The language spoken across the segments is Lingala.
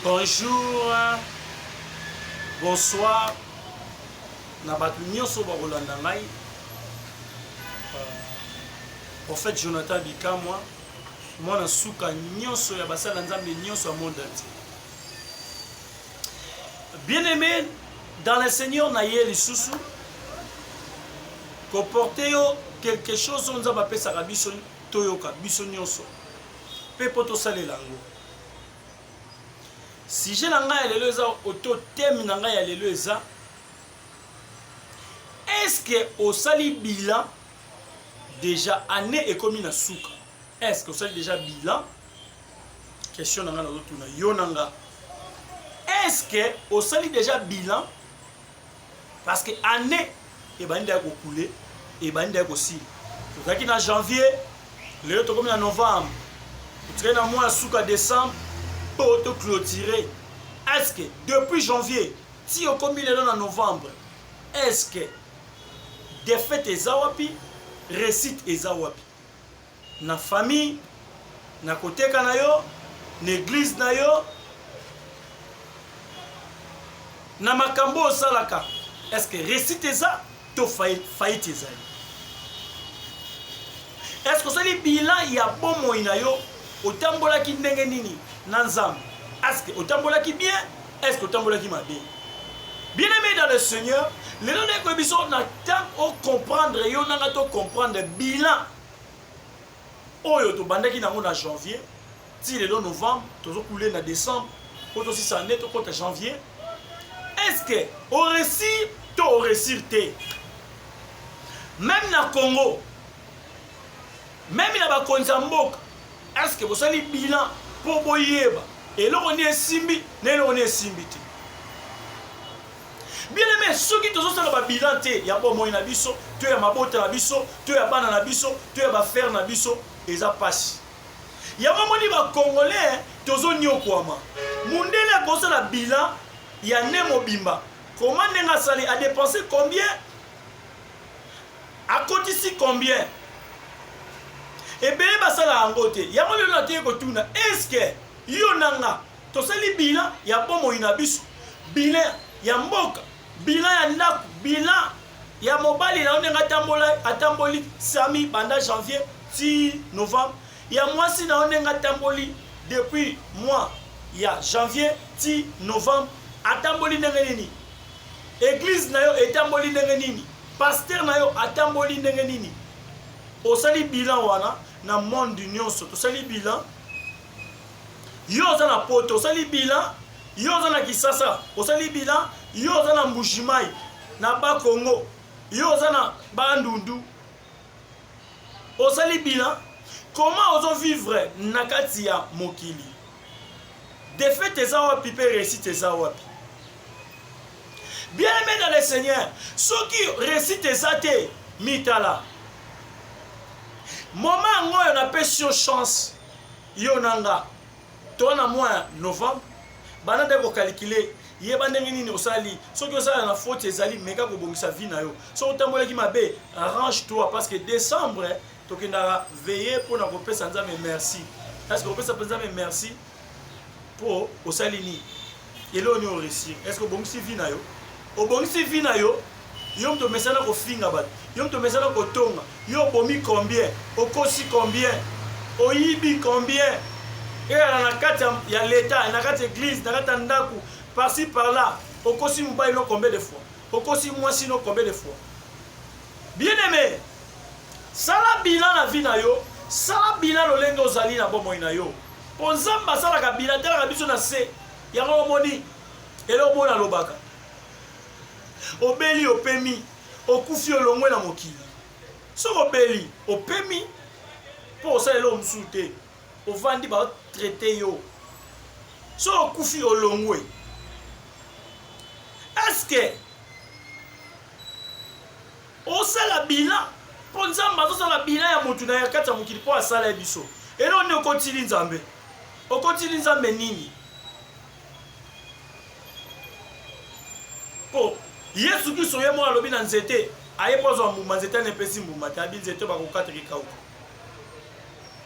Bonjour, bonsoir. Na batu nyonso ba kolanda ngai. Prophète Jonathan Bikamwa, mwana suka nyonso ya basala nzambe nyonso ya monde entier. Bien-aimé dans le Seigneur na ye lisusu, ko porter yo quelque chose on nzamba pesa ka biso toyoka biso nyonso. Pe poto salela ngo. Si je nanga ya lelo eza auto thème nanga ya lelo eza, est-ce que au sali bilan déjà année et comme na souka? Est-ce que au sali déjà bilan? Question nanga na retourna yo nanga. Est-ce que au sali déjà bilan? Parce que année et banda ko couler et banda ko si. Tout qui na janvier, le to comme na novembre. Tu es dans mois souka décembre. Pour te clôturer. Est-ce que depuis janvier, si on combine en novembre, est-ce que des fêtes et zawapi, récite et zawapi? Na famille, na côté kanayo, l'église nayo, na makambo salaka. Est-ce que récite ça, to faillite ça? Est-ce que ça les bilan il y a bon moyen yo, otambola ki ndenge nini? Nanzam, est-ce que autambola qui bien, est-ce que autambola qui m'a bien? Bien-aimé dans le Seigneur, les gens qui ont temps comprendre, ils ont comprendre le bilan. Oh, yo to banda qui n'a en janvier, si le novembre, toujours coulé en décembre, quand aussi ça net au janvier. Est-ce que au récit, to au récit même na Congo, même na ba Konzambok, est-ce que vous avez bilan? Pour boyeba et là on est simbi né on est simbi bien aimé ceux qui tous ça ba bilan té ya bon moyen na biso to ya mabota na biso to ya bana na biso to ya ba faire na biso eza passe ya momoni ba congolais tozo nyokwama mundele ko ça la bilan ya ne mobimba comment nenga sali a dépensé combien a cotisé combien? Et bien, basala angote. Ya mo na te ko tuna. Est-ce que yo nanga to sali bilan ya bomo inabiso. Bilan ya mboka, bilan ya ndaku, bilan ya mobali na onenga atamboli sami banda janvier ti novembre. Ya mwasi na onenga tamboli depuis mois ya janvier ti novembre atamboli ndenge nini? Église na yo etamboli ndenge nini? Pasteur na yo atamboli ndenge nini? Au sali bilan wana na monde d'union to sali bilan yo za na poto sali bilan yo za na Kisasa au sali bilan yo za na Mbushimai na ba Congo yo za na Bandundu au sali bilan comment ozo vivre na kati ya mokili de fait tes awapi pe récite tes awapi bien aimé dans le Seigneur ceux qui récitent ça te mitala moment où on a pêché chance yo nanga to na mois novembre bana de ko calculer ye bandenge nini osali soki osala na faute ezali meka ko bongisa vie na yo so otambola ki mabe arrange toi parce que décembre to kenda veiller pour na ko pesa nzambe merci est-ce que ko pesa nzambe merci pour osali ni elo ni o réussir est-ce que bongisi vie na yo o bongisi vie na yo yo mto mesana ko finga bat yo mto mesana ko tonga yo bomi combien okosi combien oyibi combien et na kati ya l'état na kati église na kati ndaku par-ci par-là okosi mobile no combien de fois okosi mwasi no combien de fois bien aimé sala bilan na vie na yo sala bilan lolenge ozali na bomo na yo po nzamba sala ka bilan tala ka biso na se ya moni elo mona lobaka obeli opemi okufi olongwe na mokili so obeli opemi po osalelo mosusu te ovandi ba traité yo so okufi olongwe est-ce que osala bilan po nzamba azosala bilan ya motu na ya kati ya mokili po asala ya biso elo ni okotili nzambe nini po Yesu Kristo ye mo alobi na nzete aye pozo mbuma nzete ne pesi mbuma ta bi nzete ba ko katrika uko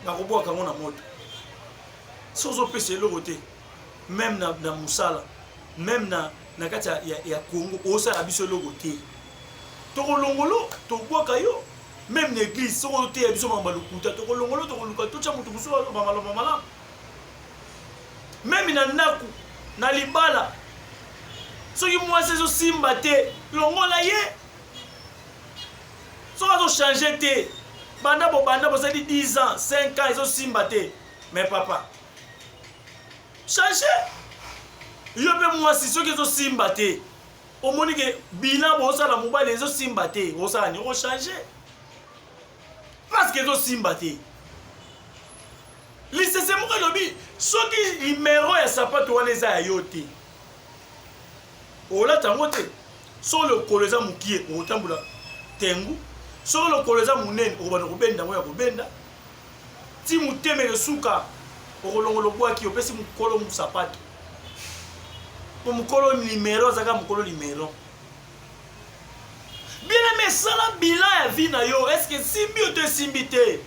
ba ko boka ngona moto sozo pese eloko te même na musala même na kati ya Congo osala biso logo te tokolongolo tobwaka yo même l'église soko te ya biso mamba lokuta tokolongolo tokoluka tocha mutu musu bamaloba malamu même na ndaku na libala soki mwasi ezosimba te longola ye soki azochange te banda bosali 10 ans 5 ans ezosimba te mais papa change yo mpe mwasi soki ezosimba te omoni ke bilan bosala mobali ezosimba te osala ni ochange parce que ezosimba te lisese moko elobi soki numero ya sapato wana eza ya yo te olata yango te soki lokolo eza mokie okotambola tengu soki lokolo eza monene okobanda kobenda yango ya kobenda ti motemele suka okolongola obwaki opesi mokolo mosapato po mokolo numero azaka mokolo numero bien aimé esala bilan ya vie na yo estce simbi o to esimbi te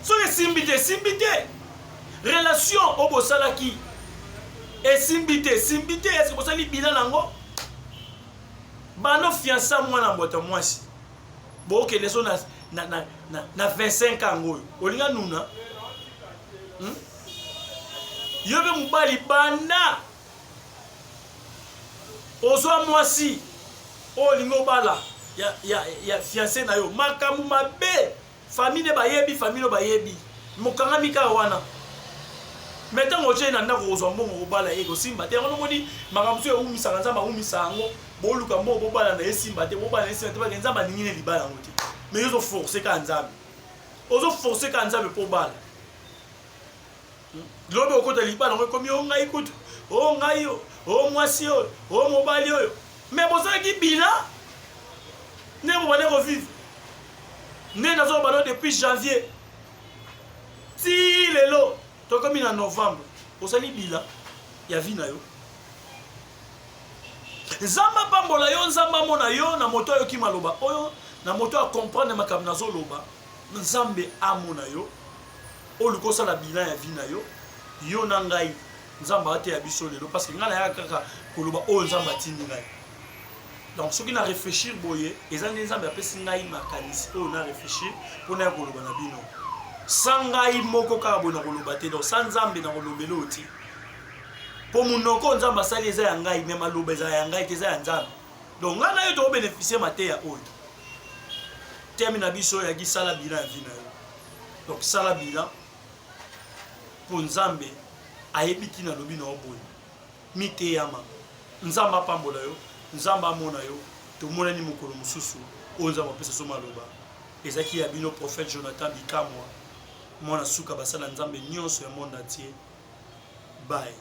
soki esimbi te relation oyo bosalaki esimbi te estce bosali bilan nango bando fiança mwana mbota mwasi bookende so na 25 ans oyo olinga nuna yo mpe mobali banda ozwa mwasi oyo olingi obala ya fiancé na yo makambo mabe famille ne bayebi famille no bayebi mokangami kaka wana me ntango otie na ndako kozwa mbongo kobala ye kosimba te yango nomoni makambo so ewumisaka nzambe awumisa yango boluka mbongo bobala na ye simba te bobala na ye simba te bake nzambe aningi ne libala yango te me ozoforce kaka nzambe ozoforce kaka nzambe mpo bala lobi okota libala yango ekomi o ngai kutu o ngai yo o mwasi oyo o mobali oyo me bozalaki bila nde bobale kovivre nde nazobalo depuis janvier ti lelo tokomi na novembre osali bila ya vi na yo nzambe apambola yo nzambe amona yo na moto ayoki maloba oyo na moto akomprendre makambo nazoloba nzambe amona yo oluka osala bilan ya vi na yo yo na ngai nzambe ateya biso lelo parce que ngai nayaka kaka koloba oyo nzambe atindi ngai donc soki na réfléchir boye eza nde nzambe apesi ngai makanisi oyo na réfléchir mpo naya koloba na bino sa ngai moko kaka boye na koloba te donc sa nzambe na kolobela oyo ti mpo monoko oyo nzambe asali eza ya ngai me maloba eza ya ngai te eza ya nzambe donc ngai na yo tokobénéficie mateya oyo temi na biso oyo yaki sala bilan ya vi na yo donc sala bilan mpo nzambe ayebi ntina alobi na yo boye miteyama nzambe apambola yo nzambe amona yo tomonani mokolo mosusu oyo nzambe apesa so maloba ezalaki ya bino prophète Jonathan Bikamwa mwana suka basala nzambe nyonso ya monde entier bye.